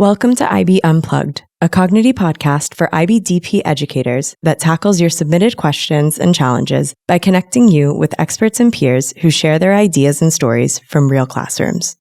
Welcome to IB Unplugged, a Cognigy podcast for IBDP educators that tackles your submitted questions and challenges by connecting you with experts and peers who share their ideas and stories from real classrooms.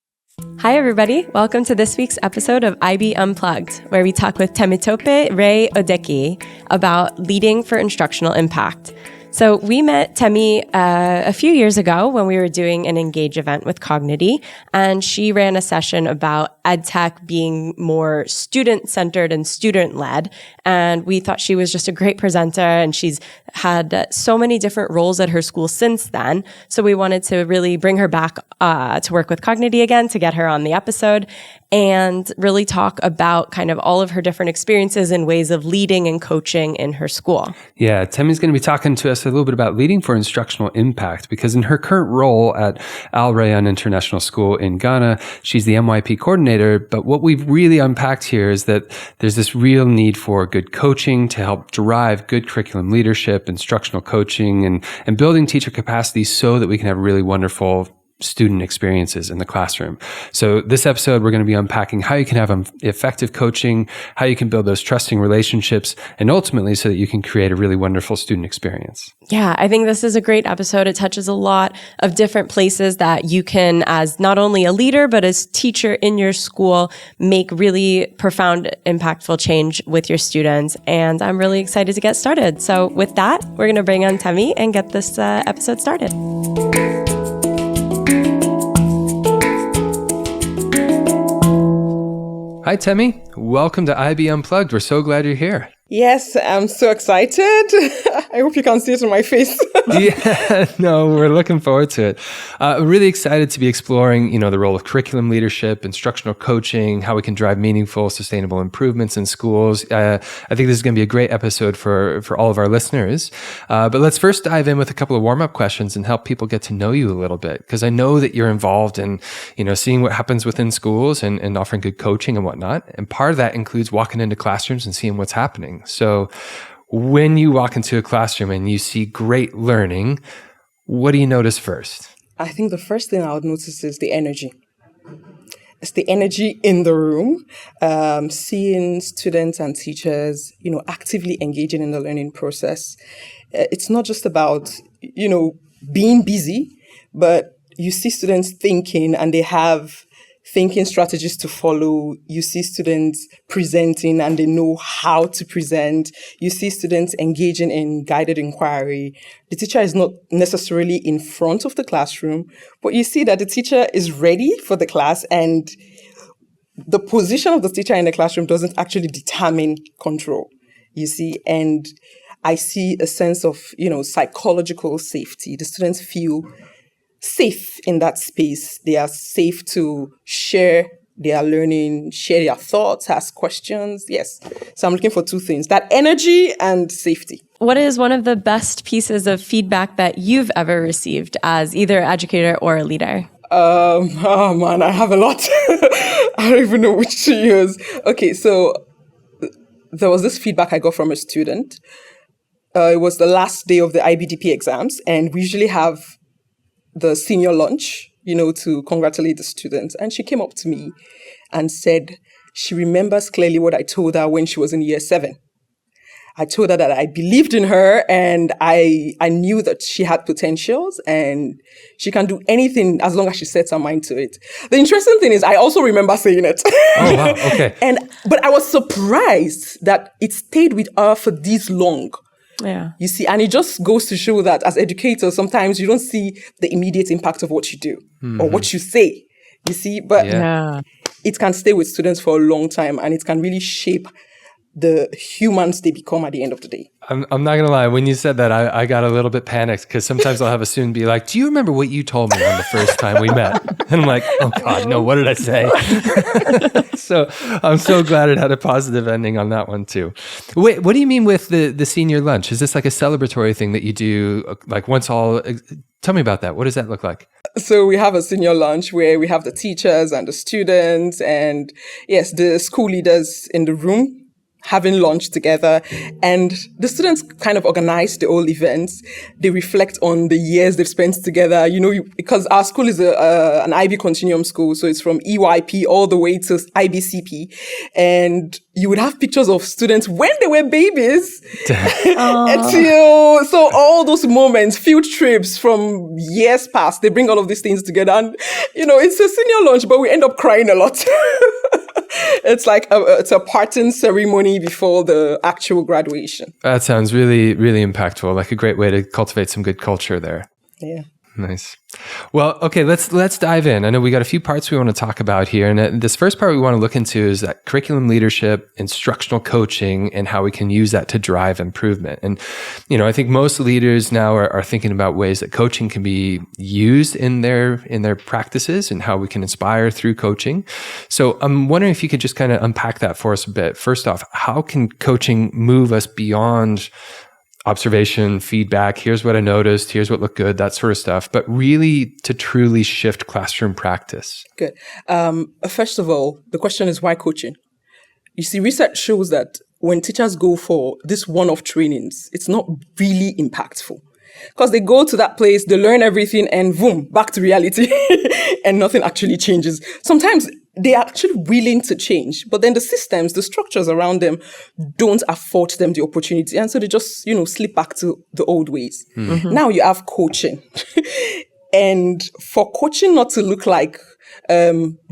Hi, everybody. Welcome to this week's episode of IB Unplugged, where we talk with Temitope Ray-Odekeye about leading for instructional impact. So we met Temi a few years ago when we were doing an Engage event with Cognigy, and she ran a session about EdTech being more student-centered and student-led. And we thought she was just a great presenter, and she's had so many different roles at her school since then. So we wanted to really bring her back to work with Cognigy again, to get her on the episode and really talk about kind of all of her different experiences and ways of leading and coaching in her school. Yeah, Temi's going to be talking to us a little bit about leading for instructional impact, because in her current role at Al Rayyan International School in Ghana, she's the MYP coordinator. But what we've really unpacked here is that there's this real need for good coaching to help drive good curriculum leadership, instructional coaching, and building teacher capacity so that we can have really wonderful student experiences in the classroom. So this episode, we're going to be unpacking how you can have effective coaching, how you can build those trusting relationships, and ultimately so that you can create a really wonderful student experience. Yeah, I think this is a great episode. It touches a lot of different places that you can, as not only a leader, but as teacher in your school, make really profound, impactful change with your students. And I'm really excited to get started. So with that, we're going to bring on Temi and get this episode started. Hi, Temi. Welcome to IB Unplugged. We're so glad you're here. Yes, I'm so excited. I hope you can see it on my face. Yeah, no, we're looking forward to it. Really excited to be exploring, the role of curriculum leadership, instructional coaching, how we can drive meaningful, sustainable improvements in schools. I think this is going to be a great episode for all of our listeners. But let's first dive in with a couple of warm-up questions and help people get to know you a little bit, because I know that you're involved in, seeing what happens within schools and offering good coaching and whatnot. And part of that includes walking into classrooms and seeing what's happening. So when you walk into a classroom and you see great learning, what do you notice first? I think the first thing I would notice is the energy. It's the energy in the room, seeing students and teachers, actively engaging in the learning process. It's not just about, being busy, but you see students thinking and they have thinking strategies to follow. You see students presenting and they know how to present. You see students engaging in guided inquiry. The teacher is not necessarily in front of the classroom, but you see that the teacher is ready for the class, and the position of the teacher in the classroom doesn't actually determine control, you see. And I see a sense of, psychological safety. The students feel safe in that space. They are safe to share their learning, share their thoughts, ask questions. Yes. So I'm looking for two things: that energy and safety. What is one of the best pieces of feedback that you've ever received as either an educator or a leader? Oh man, I have a lot. I don't even know which to use. Okay, so there was this feedback I got from a student. It was the last day of the IBDP exams, and we usually have the senior lunch, to congratulate the students. And she came up to me and said she remembers clearly what I told her when she was in year 7. I told her that I believed in her and I knew that she had potentials and she can do anything as long as she sets her mind to it. The interesting thing is I also remember saying it. Oh, wow. Okay. But I was surprised that it stayed with her for this long. Yeah. You see, and it just goes to show that as educators, sometimes you don't see the immediate impact of what you do or what you say, you see, but it can stay with students for a long time, and it can really shape the humans they become at the end of the day. I'm not going to lie. When you said that, I got a little bit panicked, because sometimes I'll have a student be like, do you remember what you told me on the first time we met? And I'm like, oh God, no, what did I say? So I'm so glad it had a positive ending on that one too. Wait, what do you mean with the senior lunch? Is this like a celebratory thing that you do like once all? Tell me about that. What does that look like? So we have a senior lunch where we have the teachers and the students and yes, the school leaders in the room having lunch together, and the students kind of organize the whole events. They reflect on the years they've spent together, because our school is an IB continuum school. So it's from EYP all the way to IBCP. And you would have pictures of students when they were babies. So all those moments, field trips from years past, they bring all of these things together. And, it's a senior lunch, but we end up crying a lot. It's like it's a parting ceremony before the actual graduation. That sounds really, really impactful. Like a great way to cultivate some good culture there. Yeah. Nice. Well, okay, let's dive in. I know we got a few parts we want to talk about here. And this first part we want to look into is that curriculum leadership, instructional coaching, and how we can use that to drive improvement. And, I think most leaders now are thinking about ways that coaching can be used in their practices and how we can inspire through coaching. So I'm wondering if you could just kind of unpack that for us a bit. First off, how can coaching move us beyond observation, feedback, here's what I noticed, here's what looked good, that sort of stuff, but really to truly shift classroom practice? Good. First of all, the question is why coaching? You see, research shows that when teachers go for this one-off trainings, it's not really impactful. Because they go to that place, they learn everything, and boom, back to reality, and nothing actually changes. Sometimes they are actually willing to change, but then the systems, the structures around them don't afford them the opportunity. And so they just, slip back to the old ways. Mm-hmm. Now you have coaching. And for coaching not to look like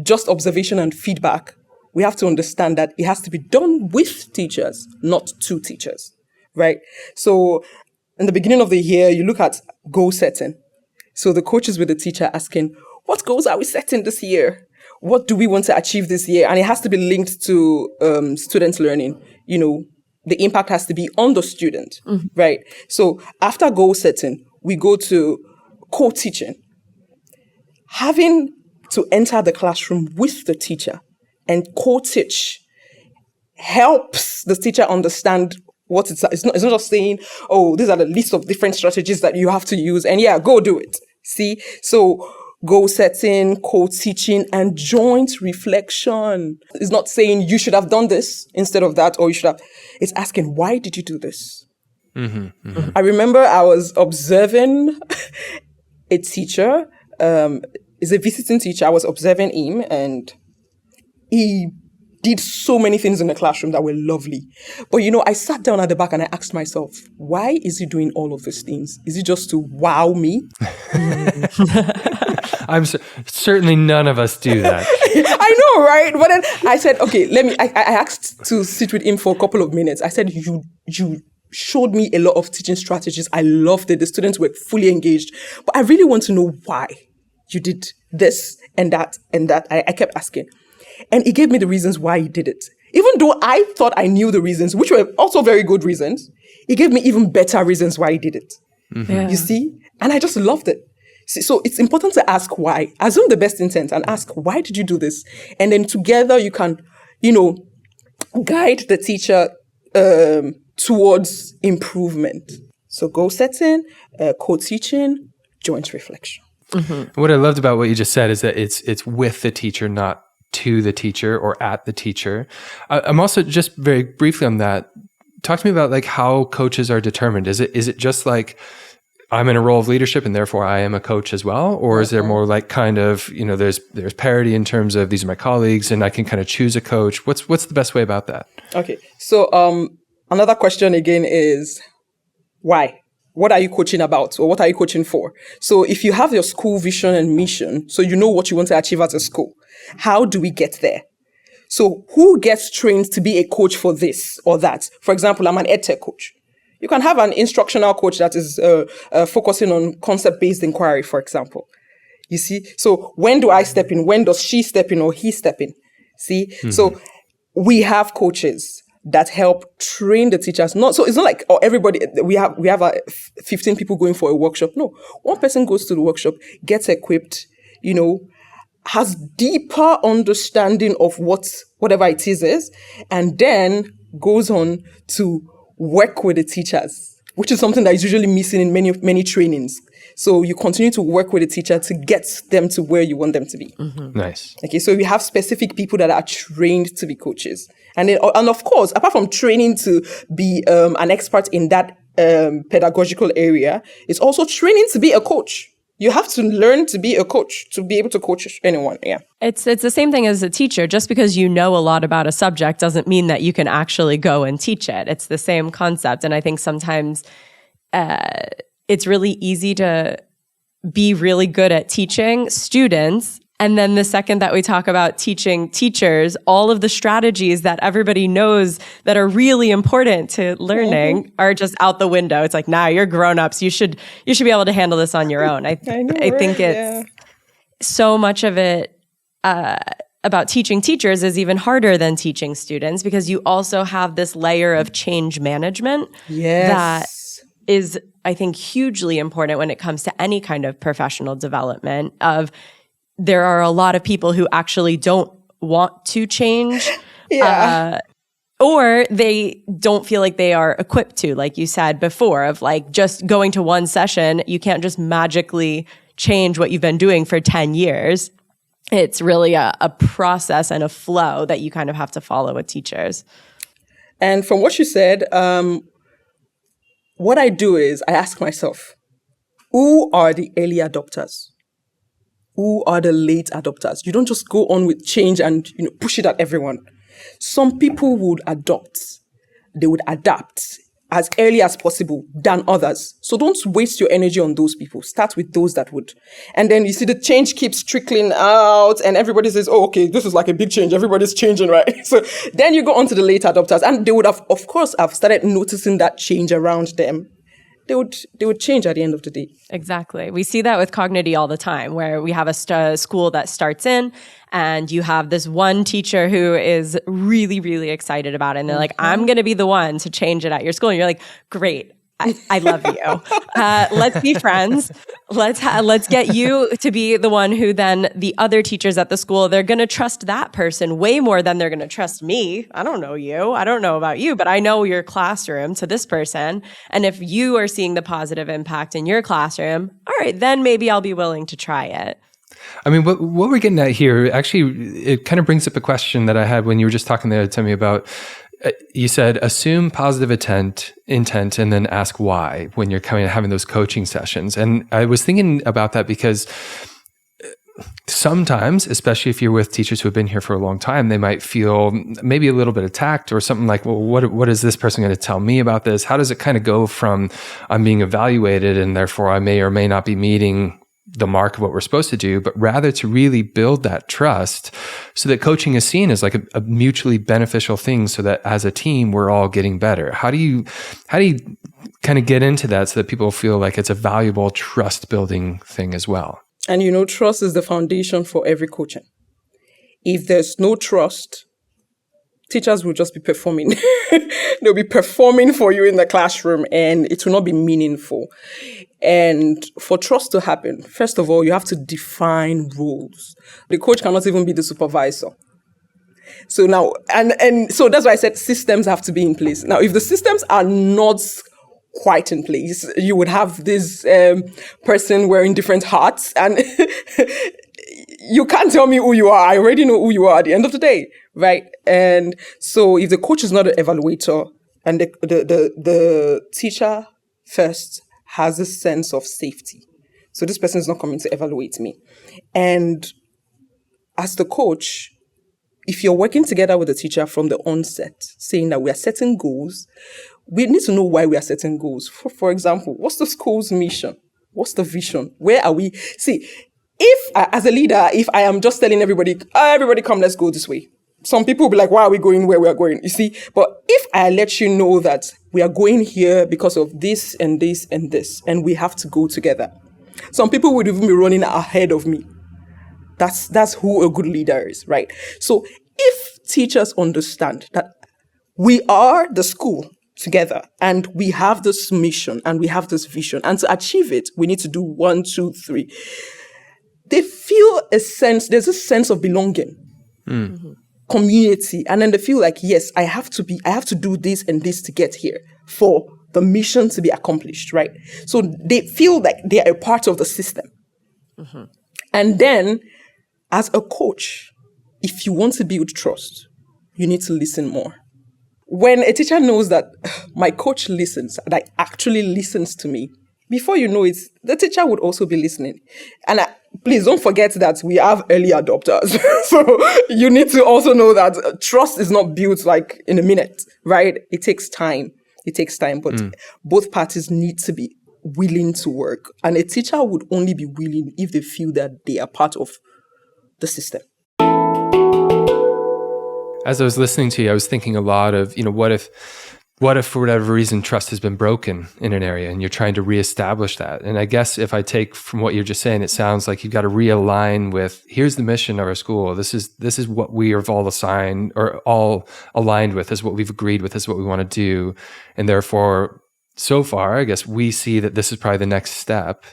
just observation and feedback, we have to understand that it has to be done with teachers, not to teachers, right? So in the beginning of the year, you look at goal setting. So the coach is with the teacher asking, what goals are we setting this year? What do we want to achieve this year? And it has to be linked to students' learning. The impact has to be on the student, right? So after goal setting, we go to co-teaching. Having to enter the classroom with the teacher and co-teach helps the teacher understand what it's not just saying, oh, these are the list of different strategies that you have to use, and go do it. See? So goal setting, co-teaching, and joint reflection. It's not saying you should have done this instead of that, or you should have. It's asking, why did you do this? Mm-hmm, mm-hmm. I remember I was observing a teacher, is a visiting teacher. I was observing him, and he did so many things in the classroom that were lovely. But, I sat down at the back and I asked myself, why is he doing all of these things? Is it just to wow me? Certainly none of us do that. I know, right? But then I said, okay, I asked to sit with him for a couple of minutes. I said, you showed me a lot of teaching strategies. I loved it. The students were fully engaged. But I really want to know why you did this and that and that. I kept asking. And he gave me the reasons why he did it. Even though I thought I knew the reasons, which were also very good reasons, he gave me even better reasons why he did it. Mm-hmm. Yeah. You see? And I just loved it. So it's important to ask why. Assume the best intent and ask, why did you do this? And then together you can, guide the teacher towards improvement. So goal setting, co-teaching, joint reflection. Mm-hmm. What I loved about what you just said is that it's with the teacher, not to the teacher or at the teacher. I'm also just very briefly on that. Talk to me about like how coaches are determined. Is it just like I'm in a role of leadership and therefore I am a coach as well? Or is there more like kind of, there's parity in terms of these are my colleagues and I can kind of choose a coach? What's the best way about that? Okay. So another question again is why? What are you coaching about, or what are you coaching for? So if you have your school vision and mission, so you know what you want to achieve as a school, how do we get there? So who gets trained to be a coach for this or that? For example, I'm an EdTech coach. You can have an instructional coach that is focusing on concept-based inquiry, for example. You see? So when do I step in? When does she step in or he step in? See? Mm-hmm. So we have coaches that help train the teachers. So it's not like everybody, we have 15 people going for a workshop. No, one person goes to the workshop, gets equipped, has deeper understanding of whatever it is, and then goes on to work with the teachers, which is something that is usually missing in many trainings. So you continue to work with the teacher to get them to where you want them to be. Nice. Okay, so we have specific people that are trained to be coaches. And of course, apart from training to be an expert in that pedagogical area, it's also training to be a coach. You have to learn to be a coach to be able to coach anyone. Yeah. It's the same thing as a teacher. Just because you know a lot about a subject doesn't mean that you can actually go and teach it. It's the same concept. And I think sometimes it's really easy to be really good at teaching students. And then the second that we talk about teaching teachers, all of the strategies that everybody knows that are really important to learning are just out the window. It's like, nah, you're grown-ups. You should be able to handle this on your own. I think it's so much of it about teaching teachers is even harder than teaching students, because you also have this layer of change management that is, I think, hugely important when it comes to any kind of professional development. There are a lot of people who actually don't want to change, or they don't feel like they are equipped to, like you said before, of like just going to one session. You can't just magically change what you've been doing for 10 years. It's really a process and a flow that you kind of have to follow with teachers. And from what you said, what I do is I ask myself, who are the early adopters? Who are the late adopters? You don't just go on with change and push it at everyone. Some people would adopt. They would adapt as early as possible than others. So don't waste your energy on those people. Start with those that would. And then you see the change keeps trickling out and everybody says, oh, okay, this is like a big change. Everybody's changing, right? So then you go on to the late adopters, and they would have, of course, have started noticing that change around them. They would change at the end of the day. Exactly. We see that with Cognity all the time, where we have a school that starts in and you have this one teacher who is really, really excited about it. And they're like, I'm going to be the one to change it at your school. And you're like, great. I love you. Let's be friends. Let's get you to be the one who then the other teachers at the school, they're going to trust that person way more than they're going to trust me. I don't know you. I don't know about you, but I know your classroom to this person. And if you are seeing the positive impact in your classroom, all right, then maybe I'll be willing to try it. I mean, what we're getting at here, actually, it kind of brings up a question that I had when you were just talking there to me about, you said, assume positive intent, and then ask why when you're having those coaching sessions. And I was thinking about that because sometimes, especially if you're with teachers who have been here for a long time, they might feel maybe a little bit attacked or something like, well, what is this person going to tell me about this? How does it kind of go from I'm being evaluated and therefore I may or may not be meeting the mark of what we're supposed to do, but rather to really build that trust so that coaching is seen as like a mutually beneficial thing, so that as a team, we're all getting better. How do you kind of get into that so that people feel like it's a valuable trust building thing as well? And trust is the foundation for every coaching. If there's no trust, teachers will just be performing. They'll be performing for you in the classroom and it will not be meaningful. And for trust to happen, first of all, you have to define roles. The coach cannot even be the supervisor. So now, and so that's why I said systems have to be in place. Now, if the systems are not quite in place, you would have this person wearing different hats, and you can't tell me who you are. I already know who you are at the end of the day, right? And so if the coach is not an evaluator, and the teacher first has a sense of safety. So this person is not coming to evaluate me. And as the coach, if you're working together with the teacher from the onset, saying that we are setting goals, we need to know why we are setting goals. For example, what's the school's mission? What's the vision? Where are we? See, if as a leader, if I am just telling everybody come, let's go this way. Some people will be like, why are we going where we are going? You see, but if I let you know that we are going here because of this and this and this, and we have to go together, some people would even be running ahead of me. That's who a good leader is, right? So if teachers understand that we are the school together and we have this mission and we have this vision, and to achieve it, we need to do 1, 2, 3. They feel there's a sense of belonging. Mm-hmm. Community, and then they feel like, yes, I have to do this and this to get here for the mission to be accomplished, right? So they feel like they are a part of the system. Mm-hmm. And then, as a coach, if you want to build trust, you need to listen more. When a teacher knows that my coach listens, like actually listens to me, before you know it, the teacher would also be listening. And please don't forget that we have early adopters. So you need to also know that trust is not built like in a minute, right? It takes time. But both parties need to be willing to work. And a teacher would only be willing if they feel that they are part of the system. As I was listening to you, I was thinking a lot of, what if for whatever reason trust has been broken in an area and you're trying to reestablish that? And I guess if I take from what you're just saying, it sounds like you've got to realign with, here's the mission of our school. This is what we are all assigned or all aligned with, is what we've agreed with, is what we want to do. And therefore, so far, I guess we see that this is probably the next step.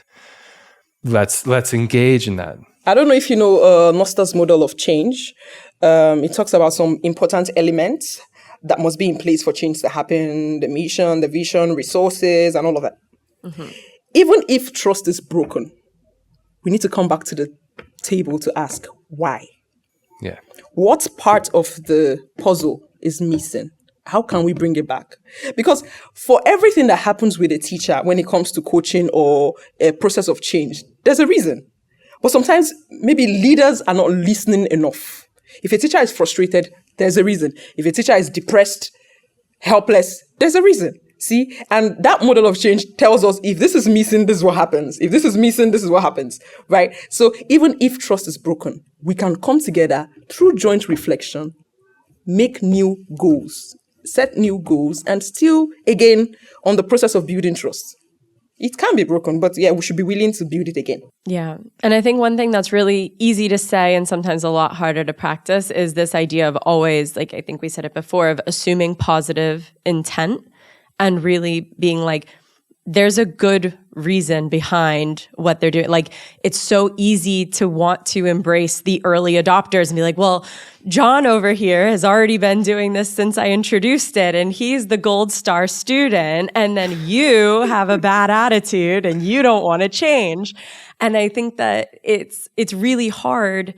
Let's engage in that. I don't know if you know Noster's model of change. It talks about some important elements that must be in place for change to happen: the mission, the vision, resources, and all of that. Mm-hmm. Even if trust is broken, we need to come back to the table to ask why. Yeah. What part of the puzzle is missing? How can we bring it back? Because for everything that happens with a teacher when it comes to coaching or a process of change, there's a reason. But sometimes maybe leaders are not listening enough. If a teacher is frustrated, there's a reason. If a teacher is depressed, helpless, there's a reason. See? And that model of change tells us, if this is missing, this is what happens. If this is missing, this is what happens, right? So even if trust is broken, we can come together through joint reflection, make new goals, set new goals, and still, again, on the process of building trust. It can be broken, but yeah, we should be willing to build it again. Yeah. And I think one thing that's really easy to say and sometimes a lot harder to practice is this idea of always, like I think we said it before, of assuming positive intent and really being like, there's a good reason behind what they're doing. Like, it's so easy to want to embrace the early adopters and be like, well, John over here has already been doing this since I introduced it, and he's the gold star student, and then you have a bad attitude and you don't want to change. And I think that it's really hard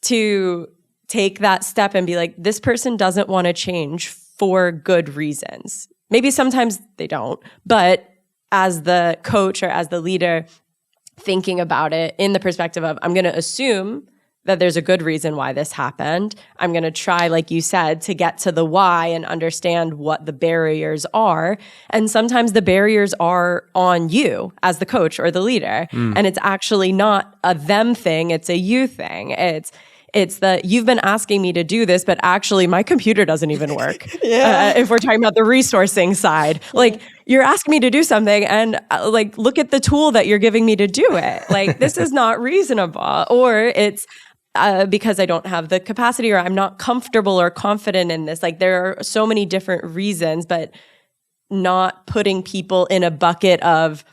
to take that step and be like, this person doesn't want to change for good reasons. Maybe sometimes they don't, but as the coach or as the leader, thinking about it in the perspective of, I'm going to assume that there's a good reason why this happened. I'm going to try, like you said, to get to the why and understand what the barriers are. And sometimes the barriers are on you as the coach or the leader. And it's actually not a them thing. It's a you thing. It's that you've been asking me to do this, but actually my computer doesn't even work. If we're talking about the resourcing side, like you're asking me to do something and like, look at the tool that you're giving me to do it. Like, this is not reasonable. Or it's because I don't have the capacity or I'm not comfortable or confident in this. Like, there are so many different reasons, but not putting people in a bucket of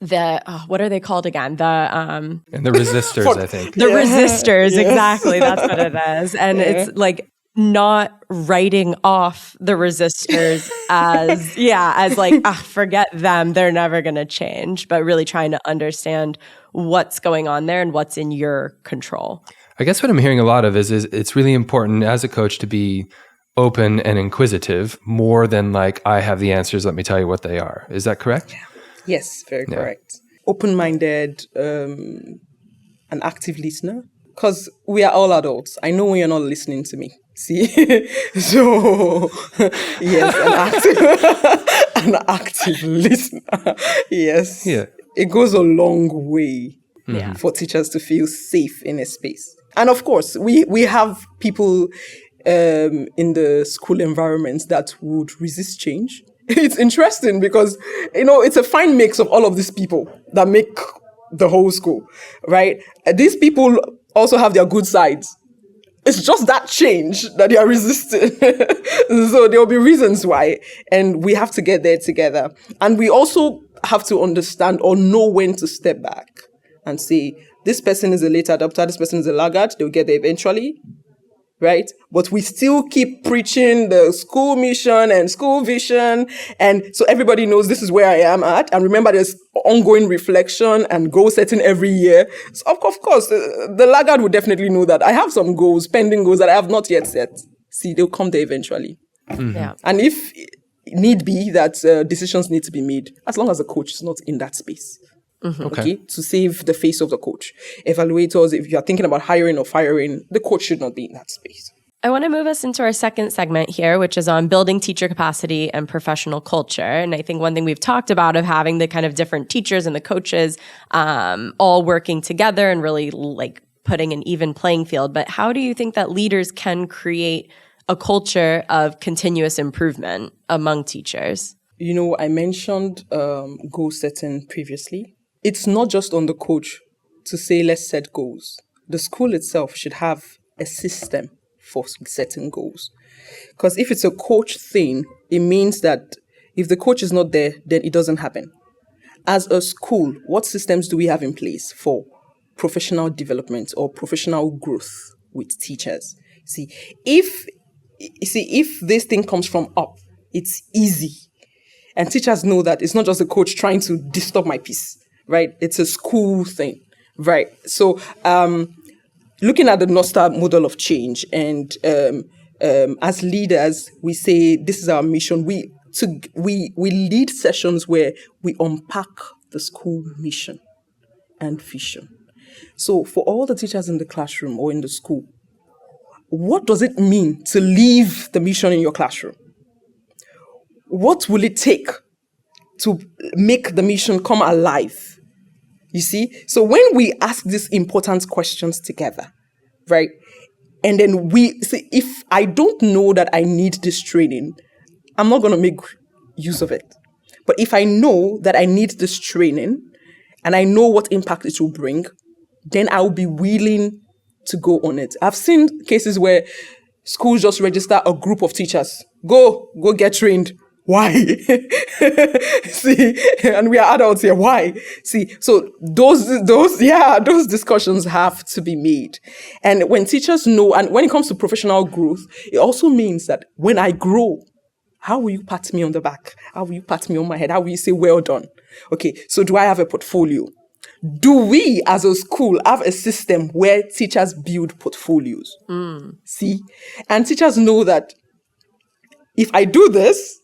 the what are they called again? And the resistors, I think. The resistors, exactly. That's what it is. And it's like not writing off the resistors as like, forget them. They're never going to change, but really trying to understand what's going on there and what's in your control. I guess what I'm hearing a lot of is it's really important as a coach to be open and inquisitive more than like, I have the answers, let me tell you what they are. Is that correct? Yeah. Yes, very correct. Open-minded, an active listener. Because we are all adults. I know when you're not listening to me. See? So, yes, an active listener. Yes. Yeah. It goes a long way for teachers to feel safe in a space. And of course, we have people in the school environments that would resist change. It's interesting because, it's a fine mix of all of these people that make the whole school, right? These people also have their good sides. It's just that change that they are resisting. So there will be reasons why, and we have to get there together. And we also have to understand or know when to step back and say, this person is a late adopter, this person is a laggard, they'll get there eventually. right? But we still keep preaching the school mission and school vision. And so everybody knows this is where I am at. And remember, there's ongoing reflection and goal setting every year. So of course, the laggard would definitely know that I have some goals, pending goals that I have not yet set. See, they'll come there eventually. Yeah. And if need be that decisions need to be made, as long as the coach is not in that space. Okay, to save the face of the coach. Evaluators, if you're thinking about hiring or firing, the coach should not be in that space. I want to move us into our second segment here, which is on building teacher capacity and professional culture. And I think one thing we've talked about of having the kind of different teachers and the coaches all working together and really like putting an even playing field. But how do you think that leaders can create a culture of continuous improvement among teachers? You know, I mentioned goal setting previously. It's not just on the coach to say, let's set goals. The school itself should have a system for setting goals. Because if it's a coach thing, it means that if the coach is not there, then it doesn't happen. As a school, what systems do we have in place for professional development or professional growth with teachers? See, if this thing comes from up, it's easy. And teachers know that it's not just a coach trying to disturb my peace, right? It's a school thing, right? So looking at the North Star model of change, and as leaders, we say this is our mission. We lead sessions where we unpack the school mission and vision. So for all the teachers in the classroom or in the school, what does it mean to leave the mission in your classroom? What will it take to make the mission come alive? You see? So when we ask these important questions together, right? And then we say, if I don't know that I need this training, I'm not going to make use of it. But if I know that I need this training and I know what impact it will bring, then I'll be willing to go on it. I've seen cases where schools just register a group of teachers. Go get trained. Why? See, and we are adults here. Why? See, so those discussions have to be made. And when teachers know, and when it comes to professional growth, it also means that when I grow, how will you pat me on the back? How will you pat me on my head? How will you say, well done? Okay, so do I have a portfolio? Do we, as a school, have a system where teachers build portfolios? See? And teachers know that if I do this,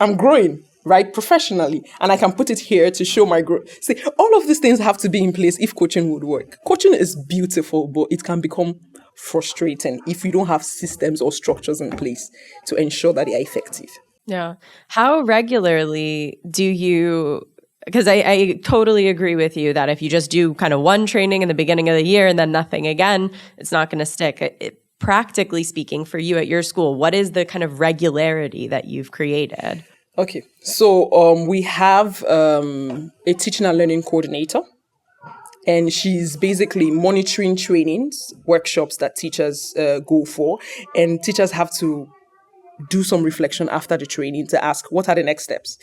I'm growing, right, professionally, and I can put it here to show my growth. See, all of these things have to be in place if coaching would work. Coaching is beautiful, but it can become frustrating if you don't have systems or structures in place to ensure that they are effective. Yeah. How regularly do you... Because I totally agree with you that if you just do kind of one training in the beginning of the year and then nothing again, it's not going to stick. Practically speaking, for you at your school, what is the kind of regularity that you've created? Okay, so we have a teaching and learning coordinator, and she's basically monitoring trainings, workshops that teachers go for, and teachers have to do some reflection after the training to ask, what are the next steps?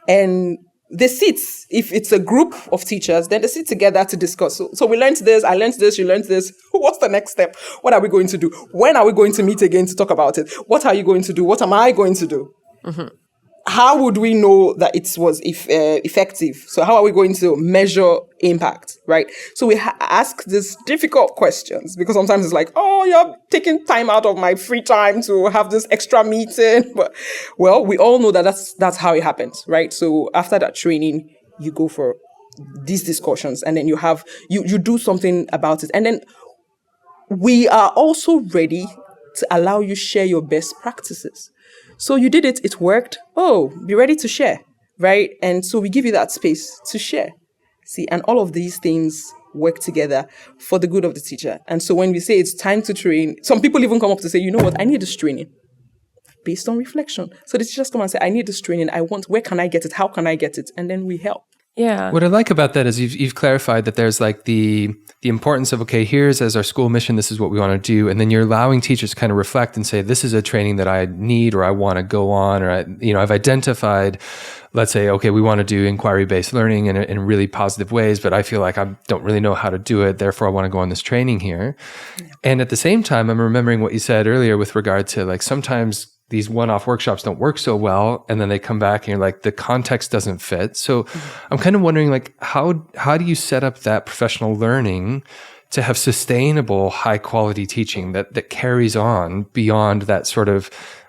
And they sit, if it's a group of teachers, then they sit together to discuss. So we learned this, I learned this, you learned this. What's the next step? What are we going to do? When are we going to meet again to talk about it? What are you going to do? What am I going to do? Mm-hmm. How would we know that it was effective? So how are we going to measure impact, right? So we ask these difficult questions because sometimes it's like, you're taking time out of my free time to have this extra meeting. But, well, we all know that that's how it happens, right? So after that training, you go for these discussions and then you do something about it. And then we are also ready to allow you share your best practices. So you did it, it worked. Be ready to share, right? And so we give you that space to share. See, and all of these things work together for the good of the teacher. And so when we say it's time to train, some people even come up to say, you know what, I need this training based on reflection. So the teachers come and say, I need this training. Where can I get it? How can I get it? And then we help. Yeah. What I like about that is you've clarified that there's like the importance of, okay, here's as our school mission, this is what we want to do. And then you're allowing teachers to kind of reflect and say, this is a training that I need, or I want to go on, or I've identified, let's say, okay, we want to do inquiry-based learning in really positive ways, but I feel like I don't really know how to do it. Therefore, I want to go on this training here. Yeah. And at the same time, I'm remembering what you said earlier with regard to like sometimes these one-off workshops don't work so well, and then they come back and you're like, the context doesn't fit. So I'm kind of wondering, like, how do you set up that professional learning to have sustainable, high-quality teaching that carries on beyond that sort of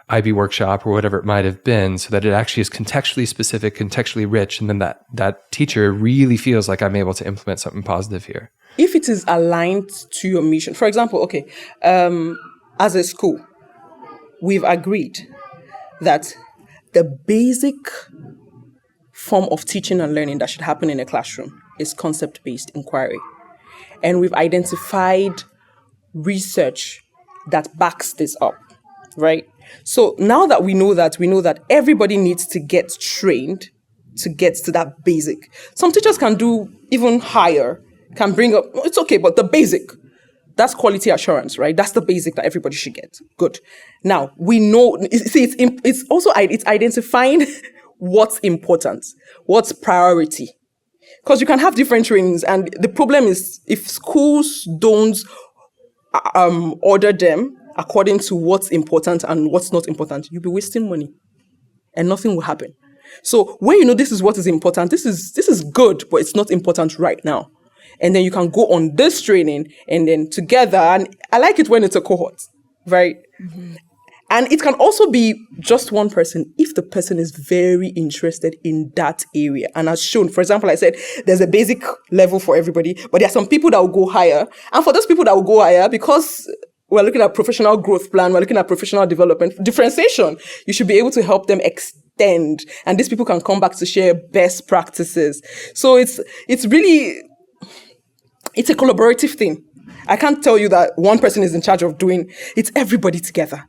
IB workshop or whatever it might have been, so that it actually is contextually specific, contextually rich, and then that teacher really feels like I'm able to implement something positive here? If it is aligned to your mission, for example, okay, as a school, we've agreed that the basic form of teaching and learning that should happen in a classroom is concept-based inquiry. And we've identified research that backs this up, right? So now that we know that everybody needs to get trained to get to that basic. Some teachers can do even higher, can bring up, it's okay, but the basic, that's quality assurance, right? That's the basic that everybody should get. Good. Now, we know, see, it's identifying what's important, what's priority. Because you can have different trainings, and the problem is if schools don't order them according to what's important and what's not important, you'll be wasting money and nothing will happen. So when you know this is what is important, this is good, but it's not important right now. And then you can go on this training and then together, and I like it when it's a cohort, right? Mm-hmm. And it can also be just one person if the person is very interested in that area. And as shown, for example, I said there's a basic level for everybody, but there are some people that will go higher. And for those people that will go higher, because we're looking at professional growth plan, we're looking at professional development, differentiation, you should be able to help them extend. And these people can come back to share best practices. So it's really... it's a collaborative thing. I can't tell you that one person is in charge of doing, it's everybody together.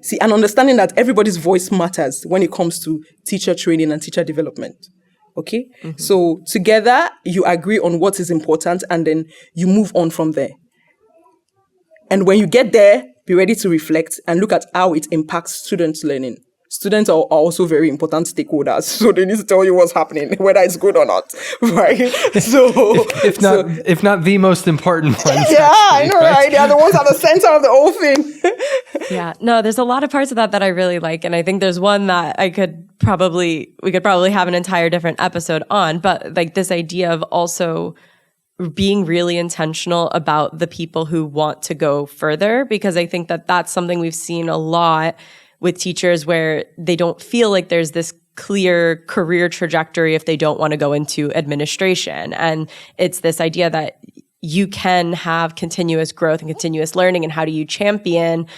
See, and understanding that everybody's voice matters when it comes to teacher training and teacher development. Okay? Mm-hmm. So together, you agree on what is important and then you move on from there. And when you get there, be ready to reflect and look at how it impacts students' learning. Students are also very important stakeholders, so they need to tell you what's happening, whether it's good or not, right? So, if not the most important ones. Yeah, actually, I know, right? They are the ones at the center of the whole thing. Yeah, no, there's a lot of parts of that I really like, and I think there's one that we could probably have an entire different episode on, but like this idea of also being really intentional about the people who want to go further, because I think that that's something we've seen a lot with teachers where they don't feel like there's this clear career trajectory if they don't want to go into administration. And it's this idea that you can have continuous growth and continuous learning, and how do you champion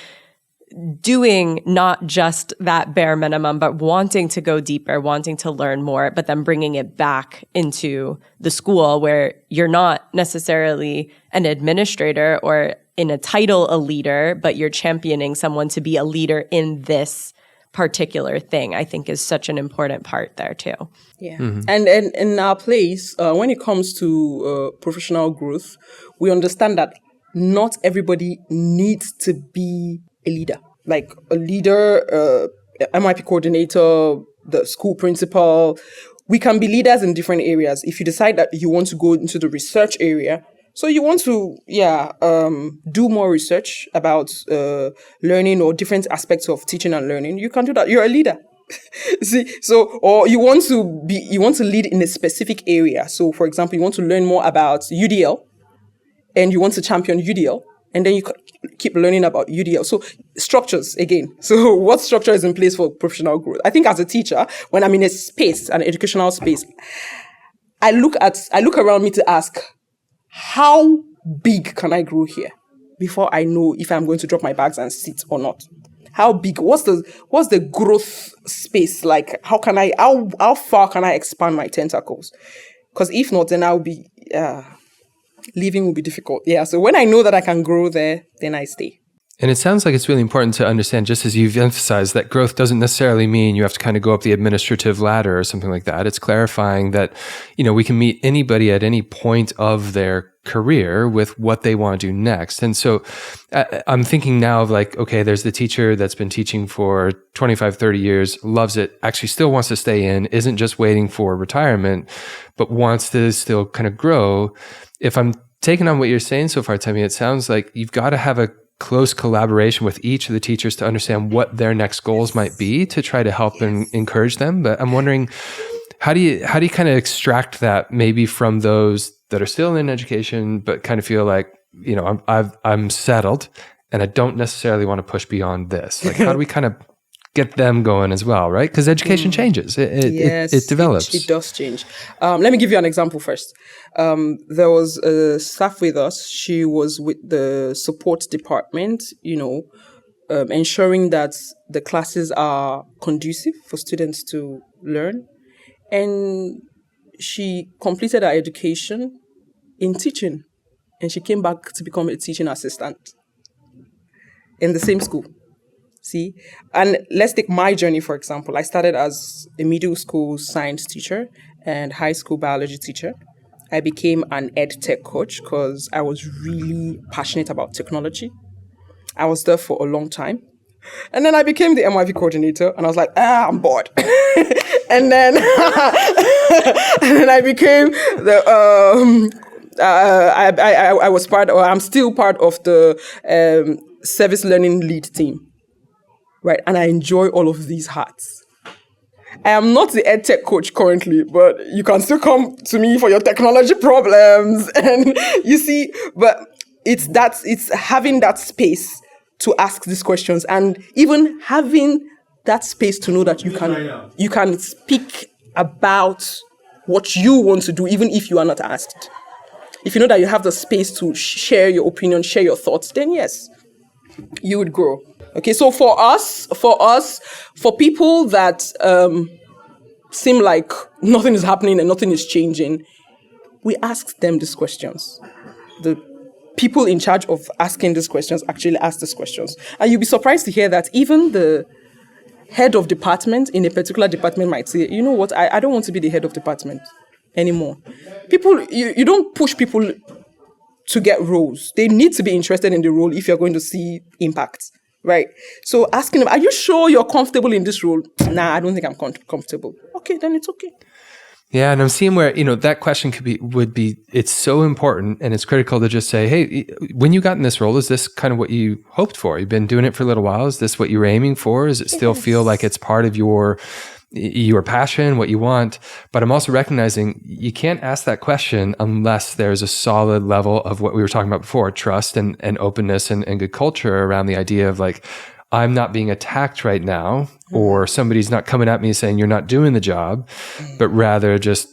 doing not just that bare minimum, but wanting to go deeper, wanting to learn more, but then bringing it back into the school where you're not necessarily an administrator or in a title a leader, but you're championing someone to be a leader in this particular thing, I think is such an important part there too. Yeah. Mm-hmm. And in our place, when it comes to professional growth, we understand that not everybody needs to be a leader. Like a leader, MIP coordinator, the school principal. We can be leaders in different areas. If you decide that you want to go into the research area, so you want to, do more research about learning or different aspects of teaching and learning, you can do that. You're a leader. See, so, or you want to lead in a specific area. So, for example, you want to learn more about UDL, and you want to champion UDL, and then you keep learning about UDL. So, structures again. So, what structure is in place for professional growth? I think as a teacher, when I'm in a space, an educational space, I look around me to ask, how big can I grow here before I know if I'm going to drop my bags and sit or not? How big? What's the growth space like? How far can I expand my tentacles? Because if not, then I'll be leaving will be difficult. Yeah. So when I know that I can grow there, then I stay. And it sounds like it's really important to understand, just as you've emphasized, that growth doesn't necessarily mean you have to kind of go up the administrative ladder or something like that. It's clarifying that, we can meet anybody at any point of their career with what they want to do next. And so I'm thinking now of like, okay, there's the teacher that's been teaching for 25, 30 years, loves it, actually still wants to stay in, isn't just waiting for retirement, but wants to still kind of grow. If I'm taking on what you're saying so far, Temi, it sounds like you've got to have a close collaboration with each of the teachers to understand what their next goals might be to try to help and encourage them. But I'm wondering, how do you kind of extract that maybe from those that are still in education, but kind of feel like, I'm settled and I don't necessarily want to push beyond this? Like, how do we kind of get them going as well, right? Because education changes. It develops. It does change. Let me give you an example first. There was a staff with us. She was with the support department, ensuring that the classes are conducive for students to learn. And she completed her education in teaching. And she came back to become a teaching assistant in the same school. See, and let's take my journey, for example. I started as a middle school science teacher and high school biology teacher. I became an ed tech coach because I was really passionate about technology. I was there for a long time. And then I became the MYV coordinator and I was like, I'm bored. and then I became the, I was part, or I'm still part of the service learning lead team. Right, and I enjoy all of these hats. I am not the ed tech coach currently, but you can still come to me for your technology problems. And you see, but it's having that space to ask these questions, and even having that space to know that you can speak about what you want to do, even if you are not asked. If you know that you have the space to share your opinion, share your thoughts, then yes, you would grow. Okay, so for people that seem like nothing is happening and nothing is changing, we ask them these questions. The people in charge of asking these questions actually ask these questions. And you'll be surprised to hear that even the head of department in a particular department might say, you know what, I don't want to be the head of department anymore. People, you don't push people to get roles. They need to be interested in the role if you're going to see impact. Right. So asking them, are you sure you're comfortable in this role? Nah, I don't think I'm comfortable. Okay, then it's okay. Yeah, and I'm seeing where, that question would be, it's so important and it's critical to just say, hey, when you got in this role, is this kind of what you hoped for? You've been doing it for a little while. Is this what you were aiming for? Does it still feel like it's part of your passion, what you want? But I'm also recognizing you can't ask that question unless there's a solid level of what we were talking about before, trust and openness and good culture around the idea of like, I'm not being attacked right now, or somebody's not coming at me saying you're not doing the job, but rather just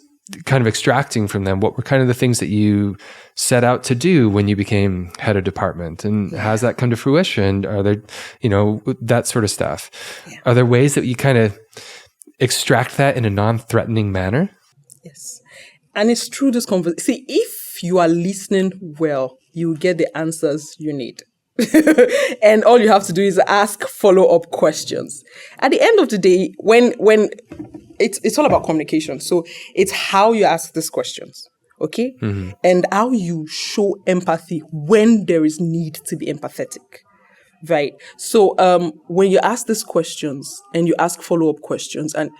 kind of extracting from them what were kind of the things that you set out to do when you became head of department, and has that come to fruition? Are there, that sort of stuff? Yeah. Are there ways that you kind of extract that in a non-threatening manner? Yes. And it's through this conversation. See, if you are listening well, you get the answers you need. And all you have to do is ask follow-up questions. At the end of the day, when it's all about communication. So it's how you ask these questions, okay? Mm-hmm. And how you show empathy when there is need to be empathetic. Right. So when you ask these questions and you ask follow-up questions, and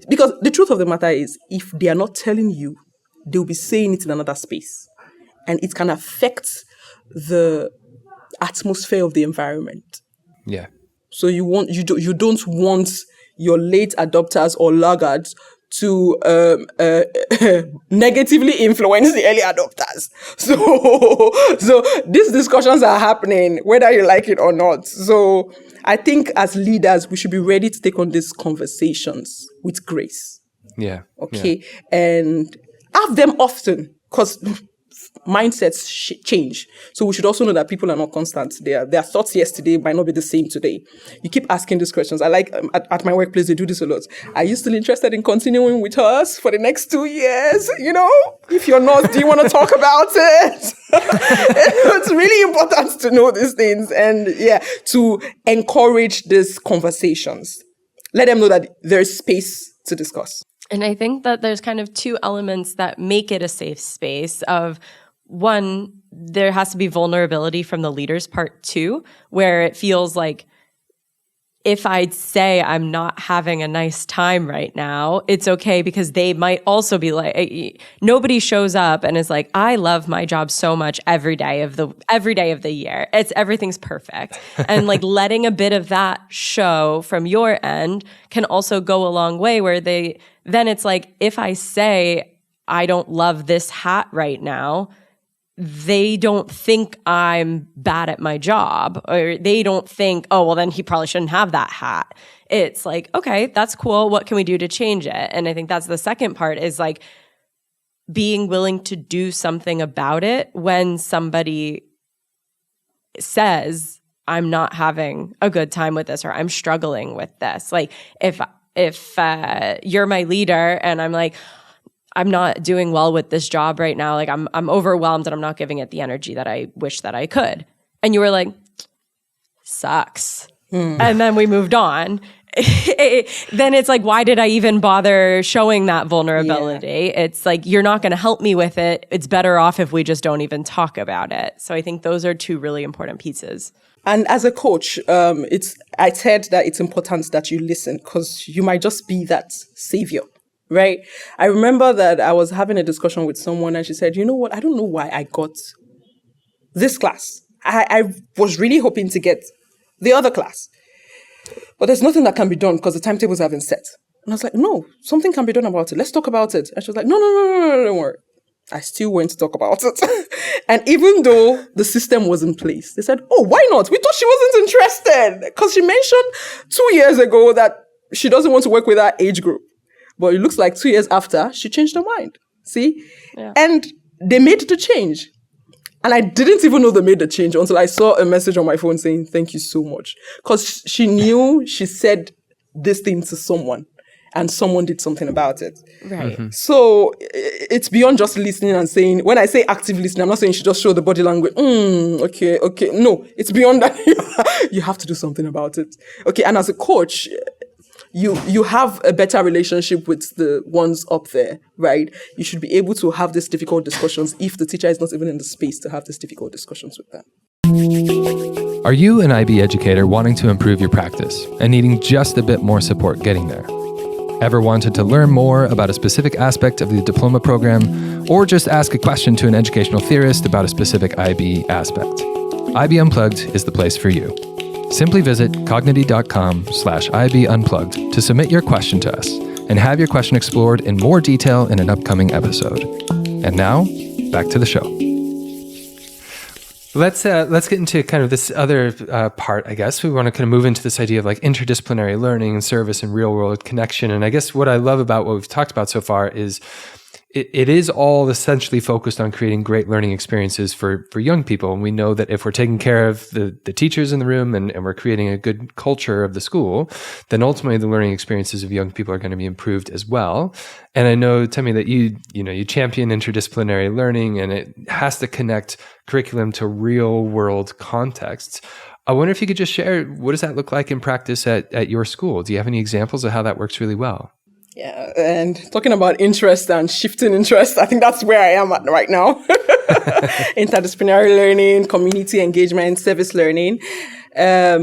because the truth of the matter is, if they are not telling you, they'll be saying it in another space, and it can affect the atmosphere of the environment. Yeah. So you don't want your late adopters or laggards to negatively influence the early adopters. So these discussions are happening, whether you like it or not. So I think as leaders, we should be ready to take on these conversations with grace. Yeah. Okay. Yeah. And have them often, because mindsets change. So we should also know that people are not constant. Their thoughts yesterday might not be the same today. You keep asking these questions. I like at my workplace, they do this a lot. Are you still interested in continuing with us for the next 2 years? If you're not, do you want to talk about it? It's really important to know these things and to encourage these conversations. Let them know that there's space to discuss. And I think that there's kind of two elements that make it a safe space of one, there has to be vulnerability from the leader's part too, where it feels like if I'd say I'm not having a nice time right now, it's okay because they might also be like, nobody shows up and is like, I love my job so much every day of the year. Everything's perfect. And like letting a bit of that show from your end can also go a long way where then it's like, if I say I don't love this hat right now, they don't think I'm bad at my job, or they don't think, oh, well, then he probably shouldn't have that hat. It's like, okay, that's cool. What can we do to change it? And I think that's the second part is like being willing to do something about it when somebody says, I'm not having a good time with this or I'm struggling with this. Like if you're my leader and I'm like, I'm not doing well with this job right now. Like I'm overwhelmed and I'm not giving it the energy that I wish that I could. And you were like, sucks. And then we moved on. Then it's like, why did I even bother showing that vulnerability? Yeah. It's like, you're not going to help me with it. It's better off if we just don't even talk about it. So I think those are two really important pieces. And as a coach, I said that it's important that you listen because you might just be that savior. Right. I remember that I was having a discussion with someone and she said, you know what? I don't know why I got this class. I was really hoping to get the other class. But there's nothing that can be done because the timetables haven't set. And I was like, no, something can be done about it. Let's talk about it. And she was like, no, don't worry. I still went to talk about it. And even though the system was in place, they said, oh, why not? We thought she wasn't interested because she mentioned 2 years ago that she doesn't want to work with that age group. But it looks like 2 years after, she changed her mind. See? Yeah. And they made the change. And I didn't even know they made the change until I saw a message on my phone saying, thank you so much. Because she knew she said this thing to someone and someone did something about it. Right. Mm-hmm. So it's beyond just listening and saying, when I say active listening, I'm not saying she just show the body language. Okay. No, it's beyond that. You have to do something about it. Okay. And as a coach, you have a better relationship with the ones up there, right? You should be able to have these difficult discussions if the teacher is not even in the space to have these difficult discussions with them. Are you an IB educator wanting to improve your practice and needing just a bit more support getting there? Ever wanted to learn more about a specific aspect of the diploma program or just ask a question to an educational theorist about a specific IB aspect? IB Unplugged is the place for you. Simply visit cognity.com/IB Unplugged to submit your question to us and have your question explored in more detail in an upcoming episode. And now, back to the show. Let's get into kind of this other part, I guess. We want to kind of move into this idea of like interdisciplinary learning and service and real world connection. And I guess what I love about what we've talked about so far is it is all essentially focused on creating great learning experiences for young people. And we know that if we're taking care of the teachers in the room and we're creating a good culture of the school, then ultimately the learning experiences of young people are going to be improved as well. And I know, Temi, that you champion interdisciplinary learning and it has to connect curriculum to real world contexts. I wonder if you could just share, what does that look like in practice at your school? Do you have any examples of how that works really well? Yeah, and talking about interest and shifting interest, I think that's where I am at right now. Interdisciplinary learning, community engagement, service learning. At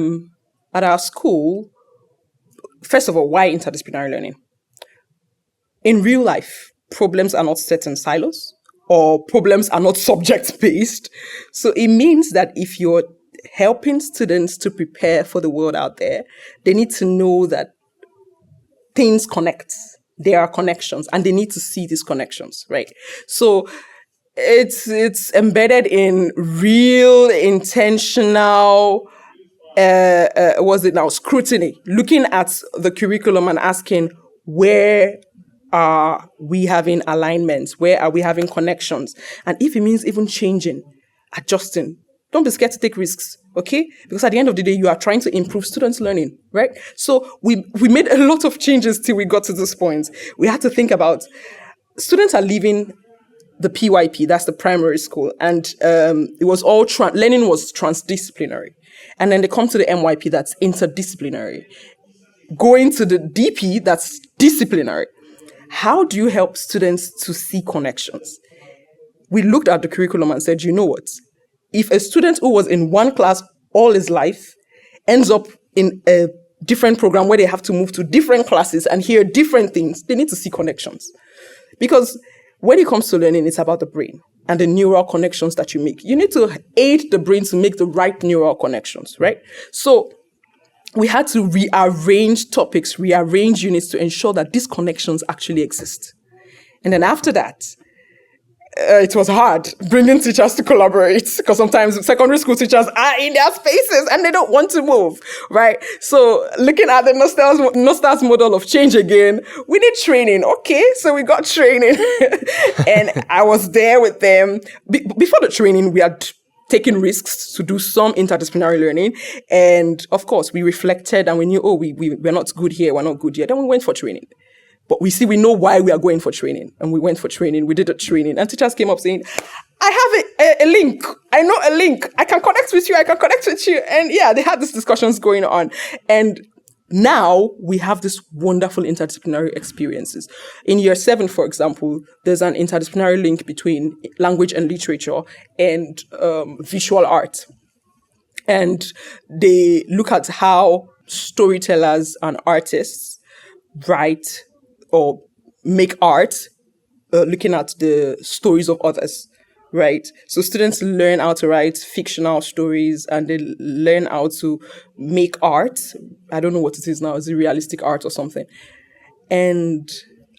our school, first of all, why interdisciplinary learning? In real life, problems are not set in silos or problems are not subject-based. So it means that if you're helping students to prepare for the world out there, they need to know that things connect. There are connections and they need to see these connections, right? So it's embedded in real, intentional, scrutiny, looking at the curriculum and asking, where are we having alignments? Where are we having connections? And if it means even changing, adjusting, don't be scared to take risks, okay? Because at the end of the day, you are trying to improve students' learning, right? So we made a lot of changes till we got to this point. We had to think about students are leaving the PYP, that's the primary school, and it was all learning was transdisciplinary. And then they come to the MYP, that's interdisciplinary. Going to the DP, that's disciplinary. How do you help students to see connections? We looked at the curriculum and said, you know what? If a student who was in one class all his life ends up in a different program where they have to move to different classes and hear different things, they need to see connections. Because when it comes to learning, it's about the brain and the neural connections that you make. You need to aid the brain to make the right neural connections, right? So we had to rearrange topics, rearrange units to ensure that these connections actually exist. And then after that, it was hard bringing teachers to collaborate because sometimes secondary school teachers are in their spaces and they don't want to move, right? So looking at the Nostal's model of change again, we need training. Okay, so we got training. And I was there with them. Before the training, we had taken risks to do some interdisciplinary learning. And of course, we reflected and we knew, we're not good here, we're not good here. Then we went for training. But we know why we are going for training. And we went for training. We did a training. And teachers came up saying, I have a link. I know a link. I can connect with you. And yeah, they had these discussions going on. And now we have this wonderful interdisciplinary experiences. In year 7, for example, there's an interdisciplinary link between language and literature and visual art. And they look at how storytellers and artists write or make art, looking at the stories of others, right? So students learn how to write fictional stories and they learn how to make art. I don't know what it is now. Is it realistic art or something? And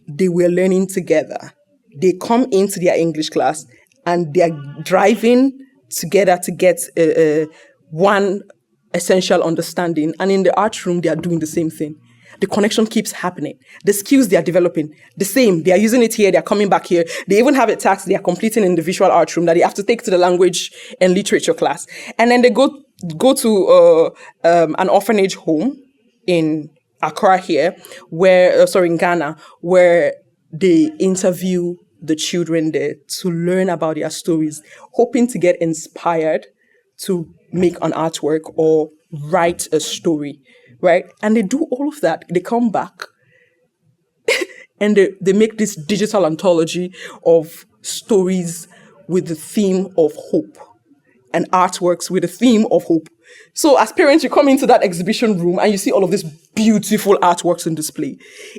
they were learning together. They come into their English class and they're driving together to get one essential understanding. And in the art room, they are doing the same thing. The connection keeps happening. The skills they are developing, the same. They are using it here. They are coming back here. They even have a task they are completing in the visual art room that they have to take to the language and literature class. And then they go to an orphanage home in Accra here, in Ghana, where they interview the children there to learn about their stories, hoping to get inspired to make an artwork or write a story. Right? And they do all of that. They come back and they make this digital anthology of stories with the theme of hope and artworks with the theme of hope. So as parents, you come into that exhibition room and you see all of these beautiful artworks in display.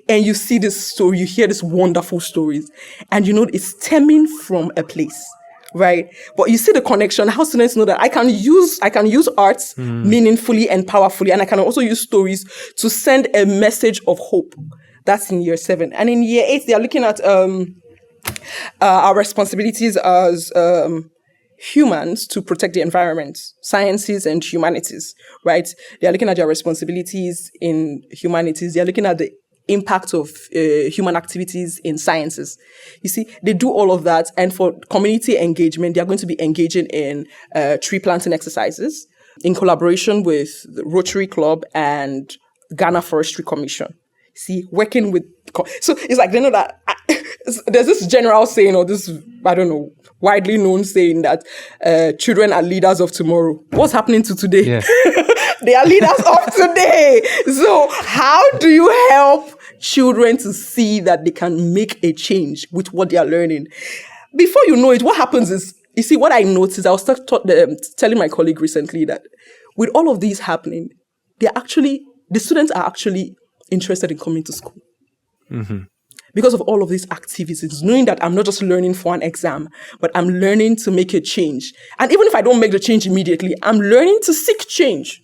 And you see this story, you hear these wonderful stories. And you know it's stemming from a place. Right. But you see the connection, how students know that I can use arts meaningfully and powerfully. And I can also use stories to send a message of hope. That's in year 7. And in year 8, they are looking at our responsibilities as humans to protect the environment, sciences and humanities. Right. They are looking at their responsibilities in humanities. They are looking at the impact of human activities in sciences. You see, they do all of that. And for community engagement, they are going to be engaging in tree planting exercises in collaboration with the Rotary Club and Ghana Forestry Commission. See, working with... So it's like, they know that... there's this general saying, or this, I don't know, widely known saying that children are leaders of tomorrow. What's happening to today? Yeah. They are leaders of today. So how do you help children to see that they can make a change with what they are learning? Before you know it, what happens is, you see, what I noticed, I was telling my colleague recently that with all of these happening, the students are actually interested in coming to school. Mm-hmm. Because of all of these activities, knowing that I'm not just learning for an exam, but I'm learning to make a change. And even if I don't make the change immediately, I'm learning to seek change.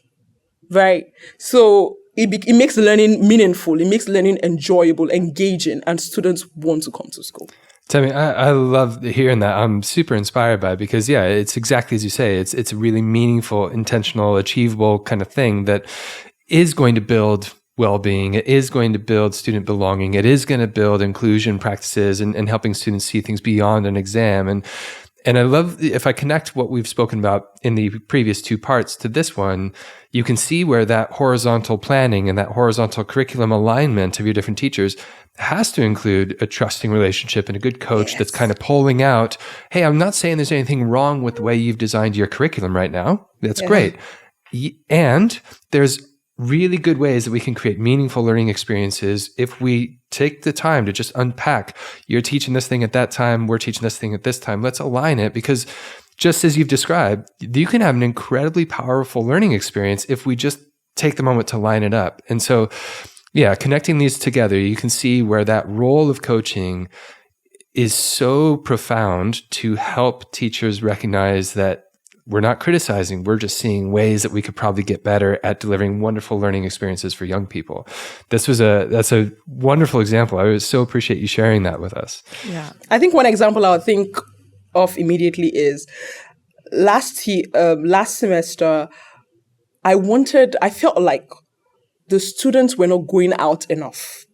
Right? So it makes learning meaningful. It makes learning enjoyable, engaging, and students want to come to school. Temi, I love hearing that. I'm super inspired by it because, yeah, it's exactly as you say. It's a really meaningful, intentional, achievable kind of thing that is going to build well-being. It is going to build student belonging. It is going to build inclusion practices and helping students see things beyond an exam. And I love, if I connect what we've spoken about in the previous two parts to this one, you can see where that horizontal planning and that horizontal curriculum alignment of your different teachers has to include a trusting relationship and a good coach that's kind of pulling out, hey, I'm not saying there's anything wrong with the way you've designed your curriculum right now. That's great. And there's really good ways that we can create meaningful learning experiences if we take the time to just unpack. You're teaching this thing at that time, we're teaching this thing at this time. Let's align it, because just as you've described, you can have an incredibly powerful learning experience if we just take the moment to line it up. And so, yeah, connecting these together, you can see where that role of coaching is so profound to help teachers recognize that we're not criticizing, we're just seeing ways that we could probably get better at delivering wonderful learning experiences for young people. That's a wonderful example. I so appreciate you sharing that with us. Yeah. I think one example I would think of immediately is last semester, I felt like the students were not going out enough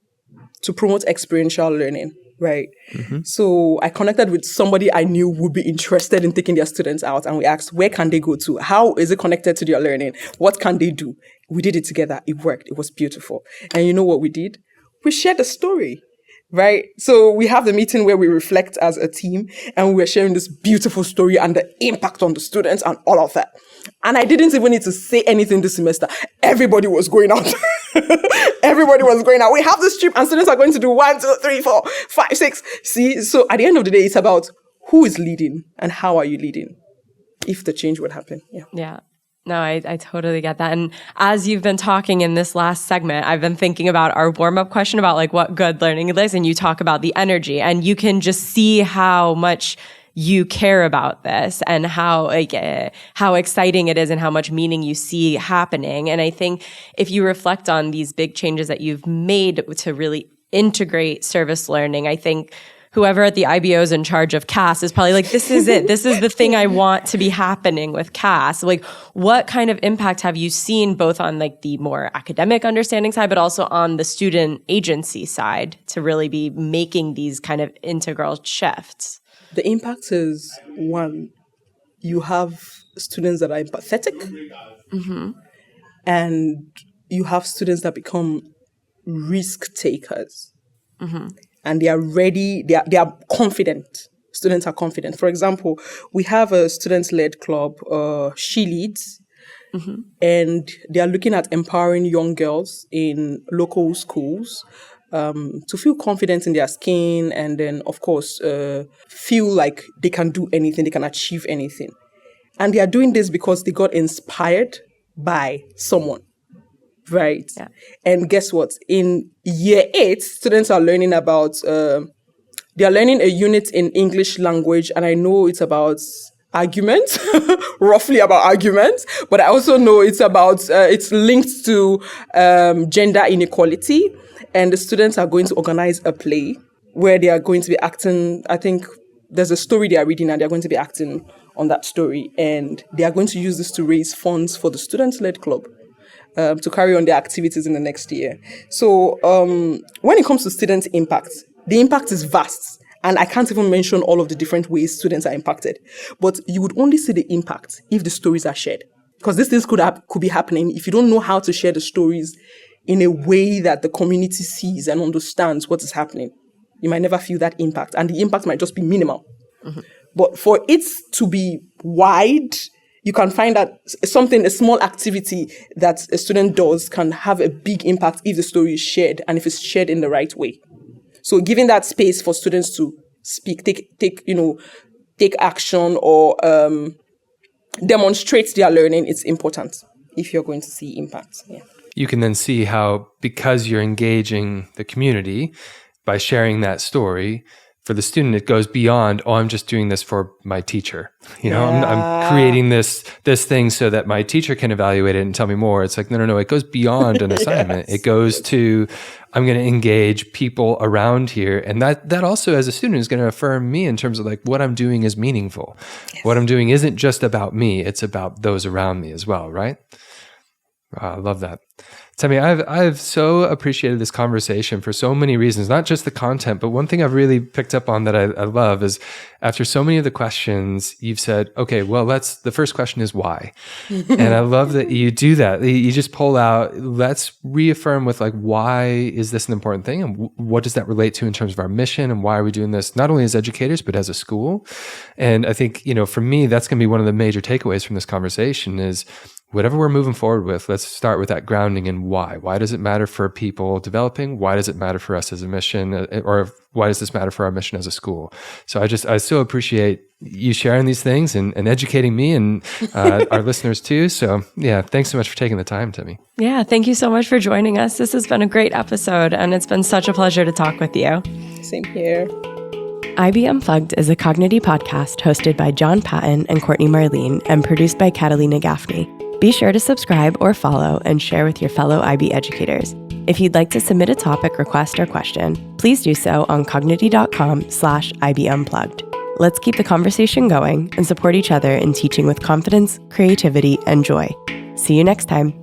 to promote experiential learning. Right. Mm-hmm. So I connected with somebody I knew would be interested in taking their students out. And we asked, where can they go to? How is it connected to their learning? What can they do? We did it together. It worked. It was beautiful. And you know what we did? We shared a story. Right. So we have the meeting where we reflect as a team, and we're sharing this beautiful story and the impact on the students and all of that. And I didn't even need to say anything this semester. Everybody was going out. Everybody was going out. We have this trip and students are going to do 1, 2, 3, 4, 5, 6. See, so at the end of the day, it's about who is leading and how are you leading if the change would happen. Yeah. No, I totally get that. And as you've been talking in this last segment, I've been thinking about our warm-up question about like what good learning is, and you talk about the energy, and you can just see how much you care about this and how exciting it is and how much meaning you see happening. And I think if you reflect on these big changes that you've made to really integrate service learning, I think whoever at the IBO is in charge of CAS is probably like, this is it. This is the thing I want to be happening with CAS. Like, what kind of impact have you seen both on like the more academic understanding side, but also on the student agency side to really be making these kind of integral shifts? The impact is, one, you have students that are empathetic, mm-hmm. and you have students that become risk takers. Mm-hmm. And they are ready, they are confident. Students are confident. For example, we have a students-led club, She Leads, mm-hmm. and they are looking at empowering young girls in local schools to feel confident in their skin, and then, of course, feel like they can do anything, they can achieve anything. And they are doing this because they got inspired by someone. Right. Yeah. And guess what? In year 8, students are learning about, they are learning a unit in English language. And I know it's about arguments, roughly about arguments. But I also know it's about, it's linked to gender inequality. And the students are going to organize a play where they are going to be acting. I think there's a story they are reading and they're going to be acting on that story. And they are going to use this to raise funds for the students-led club. To carry on their activities in the next year. So when it comes to student impact, the impact is vast. And I can't even mention all of the different ways students are impacted. But you would only see the impact if the stories are shared. Because these things could be happening if you don't know how to share the stories in a way that the community sees and understands what is happening. You might never feel that impact. And the impact might just be minimal. Mm-hmm. But for it to be wide, you can find that a small activity that a student does can have a big impact if the story is shared and if it's shared in the right way. So giving that space for students to speak, take action or demonstrate their learning, it's important if you're going to see impact. Yeah. You can then see how, because you're engaging the community by sharing that story, for the student, it goes beyond, I'm just doing this for my teacher. I'm creating this thing so that my teacher can evaluate it and tell me more. It's like, no. It goes beyond an assignment. Yes. It goes to, I'm going to engage people around here. And that also, as a student, is going to affirm me in terms of like what I'm doing is meaningful. Yes. What I'm doing isn't just about me. It's about those around me as well, right? Wow, I love that. Temi, I've so appreciated this conversation for so many reasons, not just the content, but one thing I've really picked up on that I love is after so many of the questions, you've said, okay, well, the first question is why? And I love that you do that. You just pull out, let's reaffirm with like, why is this an important thing? And what does that relate to in terms of our mission? And why are we doing this, not only as educators, but as a school? And I think, for me, that's going to be one of the major takeaways from this conversation is whatever we're moving forward with, let's start with that grounding in why. Why does it matter for people developing? Why does it matter for us as a mission? Or why does this matter for our mission as a school? So I so appreciate you sharing these things and educating me and our listeners too. So yeah, thanks so much for taking the time, Temi. Yeah, thank you so much for joining us. This has been a great episode, and it's been such a pleasure to talk with you. Same here. IB Unplugged is a Cognity podcast hosted by John Patton and Courtney Marlene and produced by Catalina Gaffney. Be sure to subscribe or follow and share with your fellow IB educators. If you'd like to submit a topic, request, or question, please do so on cognity.com/IB Unplugged. Let's keep the conversation going and support each other in teaching with confidence, creativity, and joy. See you next time.